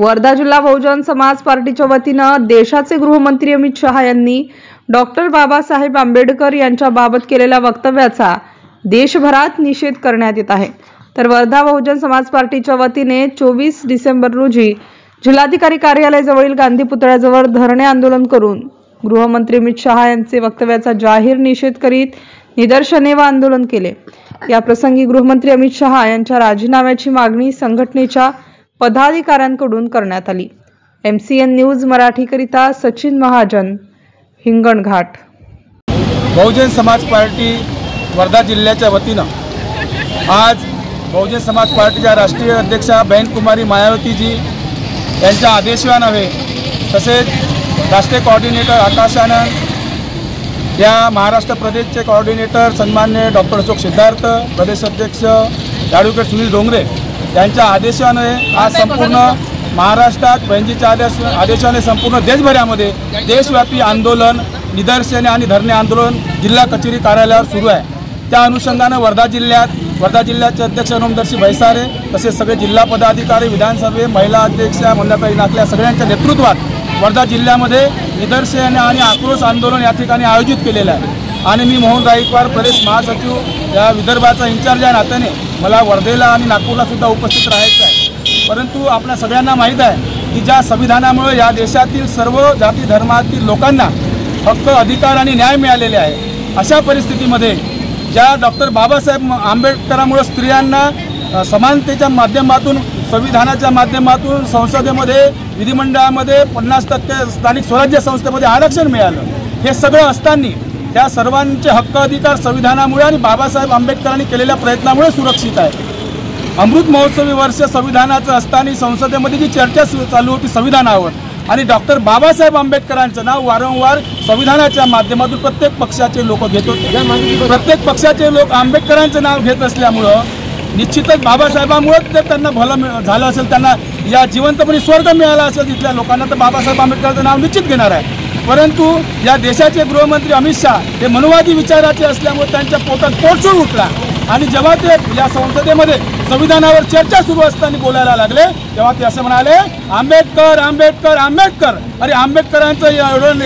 वर्धा जिल्हा बहुजन समाज पार्टीच्या वतीनं देशाचे गृहमंत्री अमित शहा यांनी डॉक्टर बाबासाहेब आंबेडकर यांच्याबाबत केलेल्या वक्तव्याचा देशभरात निषेध करण्यात येत आहे। तर वर्धा बहुजन समाज पार्टीच्या वतीने 24 डिसेंबर रोजी जिल्हाधिकारी कार्यालयाजवळील गांधी पुतळ्याजवळ धरणे आंदोलन करून गृहमंत्री अमित शहा यांचे वक्तव्याचा जाहीर निषेध करीत निदर्शने व आंदोलन केले। या प्रसंगी गृहमंत्री अमित शहा यांच्या राजीनाम्याची मागणी संघटनेच्या पदाधिकाऱ्यांकडून करण्यात आली। MCN न्यूज मराठी करिता सचिन महाजन, हिंगणघाट। बहुजन समाज पार्टी वर्धा जिल्ह्याच्या वतीनं आज बहुजन समाज पार्टीच्या राष्ट्रीय अध्यक्षा बहन कुमारी मायावतीजी यांच्या आदेशान्वये तसेच राष्ट्रीय कोऑर्डिनेटर आकाश आनंद, या महाराष्ट्र प्रदेशचे कोऑर्डिनेटर सन्मान्य डॉक्टर अशोक सिद्धार्थ, प्रदेश अध्यक्ष ॲडव्होकेट सुनील डोंगरे यांच्या आदेशान्वये आज संपूर्ण महाराष्ट्रात बहिणीच्या आदेशाने संपूर्ण देशभरामध्ये देशव्यापी आंदोलन, निदर्शने आणि धरणे आंदोलन जिल्हा कचेरी कार्यालयावर सुरू आहे। त्या अनुषंगाने वर्धा जिल्ह्याचे अध्यक्ष नोमदर्शी भैसारे तसेच सगळे जिल्हा पदाधिकारी, विधानसभे महिला अध्यक्षा मंदाताई नाकल्या सगळ्यांच्या नेतृत्वात वर्धा जिल्ह्यामध्ये निदर्शने आणि आक्रोश आंदोलन या ठिकाणी आयोजित केलेलं आहे। आणि मी मोहन राईकवार, प्रदेश महासचिव या विदर्भाचा इंचार्ज या नात्याने मला वर्धेला आणि नागपूरला सुद्धा उपस्थित राहायचं आहे। परंतु आपल्या सगळ्यांना माहीत आहे की ज्या संविधानामुळे या देशातील सर्व जाती धर्मातील लोकांना हक्क, अधिकार आणि न्याय मिळालेले आहे, अशा परिस्थितीमध्ये ज्या डॉक्टर बाबासाहेब आंबेडकरांमुळे स्त्रियांना समानतेच्या माध्यमातून, संविधानाच्या माध्यमातून संसदेमध्ये, विधिमंडळामध्ये 50% स्थानिक स्वराज्य संस्थेमध्ये आरक्षण मिळालं, हे सगळं असताना त्या सर्वांचे हक्क अधिकार संविधानामुळे आणि बाबासाहेब आंबेडकरांनी केलेल्या प्रयत्नामुळे सुरक्षित आहे। अमृत महोत्सवी वर्ष संविधानाचं असताना संसदेमध्ये जी चर्चा चालू होती संविधानावर आणि डॉक्टर बाबासाहेब आंबेडकरांचं नाव वारंवार संविधानाच्या माध्यमातून प्रत्येक पक्षाचे लोक घेत होते। प्रत्येक पक्षाचे लोक आंबेडकरांचं नाव घेत असल्यामुळं निश्चितच बाबासाहेबांमुळेच जर त्यांना भलं झालं असेल, त्यांना या जिवंतपणे स्वर्ग मिळाला असेल तिथल्या लोकांना, तर बाबासाहेब आंबेडकरांचं नाव निश्चित घेणार आहे। परंतु या देशाचे गृहमंत्री अमित शहा हे मनोवादी विचाराचे असल्यामुळे त्यांच्या पोटात पोटसूळ उठला आणि जेव्हा ते या संसदेमध्ये संविधानावर चर्चा सुरू असताना बोलायला लागले तेव्हा ते असं म्हणाले, आंबेडकर आंबेडकर आंबेडकर। अरे आंबेडकरांचं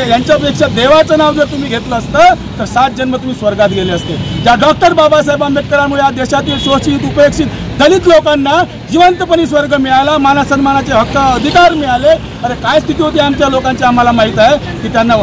यांच्यापेक्षा देवाचं नाव जर तुम्ही घेतलं असतं तर 7 जन्म तुम्ही स्वर्गात गेले असते। ज्या डॉक्टर बाबासाहेब आंबेडकरांमुळे या देशातील शोषित, उपेक्षित दलित लोकांना जिवंतपणे स्वर्ग मिळाला, मानसन्मानाचे हक्क, अधिकार मिळाले। अरे काय स्थिती होती आमच्या लोकांची आम्हाला माहीत आहे की त्यांना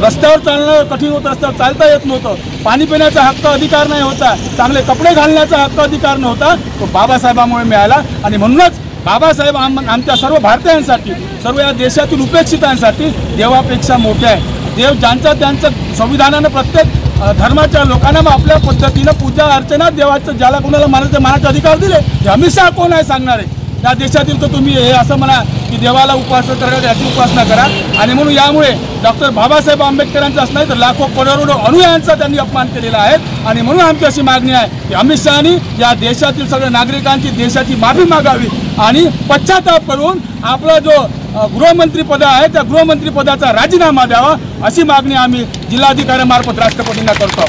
रस्त्यावर चालणं कठीण होतं, रस्त्यावर चालता येत नव्हतं, पाणी पिण्याचा हक्क अधिकार नाही होता, चांगले कपडे घालण्याचा हक्क अधिकार नव्हता, तो बाबासाहेबांमुळे मिळाला। आणि म्हणूनच बाबासाहेब आमच्या सर्व भारतीयांसाठी, सर्व या देशातील उपेक्षितांसाठी देवापेक्षा मोठे आहे। देव त्यांचं संविधानानं प्रत्येक धर्माच्या लोकांना आपल्या पद्धतीनं पूजा अर्चना देवाचं ज्याला कोणाला मानाचे अधिकार दिले, हे अमित शहा कोण आहे सांगणार आहे? त्या देशातील तर तुम्ही हे असं म्हणा की देवाला उपासना करा, याची उपासना करा। आणि म्हणून यामुळे डॉक्टर बाबासाहेब आंबेडकरांचाच नाही तर लाखो करोडो अनुयायांचा त्यांनी अपमान केलेला आहे। आणि म्हणून आमची अशी मागणी आहे की अमित शहानी या देशातील सगळ्या नागरिकांची देशाची माफी मागावी आणि पश्चाताप करून आपला जो गृहमंत्रीपद आहे त्या गृहमंत्रीपदाचा राजीनामा द्यावा, अशी मागणी आम्ही जिल्हाधिकाऱ्यांमार्फत राष्ट्रपतींना करतो।